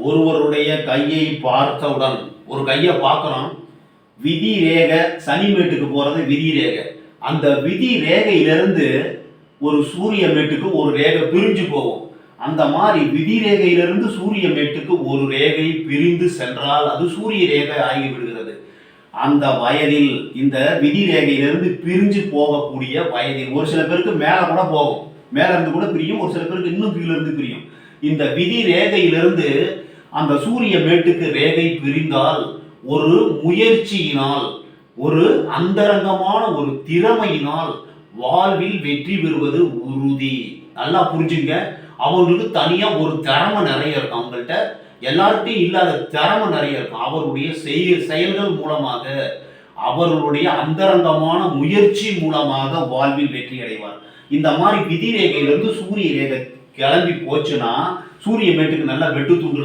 ஒருவருடைய கையை பார்த்தவுடன் ஒரு கையை பார்க்கணும். விதி ரேகை சனிமேட்டுக்கு போறது விதி ரேகை. அந்த விதி ரேகையிலிருந்து ஒரு சூரிய மேட்டுக்கு ஒரு ரேகை பிரிஞ்சு போகும். அந்த மாதிரி விதி ரேகையிலிருந்து சூரிய மேட்டுக்கு ஒரு ரேகை பிரிந்து சென்றால் அது சூரிய ரேகை ஆகிவிடுகிறது. அந்த வயதில் இந்த விதி ரேகையிலிருந்து பிரிஞ்சு போகக்கூடிய வயதில் ஒரு சில பேருக்கு மேல கூட போகும், மேல இருந்து கூட பிரியும், ஒரு சில பேருக்கு இன்னும் கீழே இருந்து பிரியும். இந்த விதி ரேகையிலிருந்து அந்த சூரிய மேட்டுக்கு ரேகை பிரிந்தால் ஒரு முயற்சியினால், ஒரு அந்தரங்கமான ஒரு திறமையினால் வாழ்வில் வெற்றி பெறுவது உறுதி. நல்லா புரிஞ்சுங்க. அவங்களுக்கு தனியா ஒரு திறமை நிறைய இருக்கும். அவங்கள்ட்ட எல்லார்ட்டையும் இல்லாத திறமை நிறைய இருக்கும். அவருடைய செயல்கள் மூலமாக, அவர்களுடைய அந்தரங்கமான முயற்சி மூலமாக வாழ்வில் வெற்றி அடைவார். இந்த மாதிரி விதி ரேகையிலிருந்து சூரிய ரேகை கிளம்பி போச்சுன்னா சூரிய மேட்டுக்கு நல்லா வெட்டு தூண்டு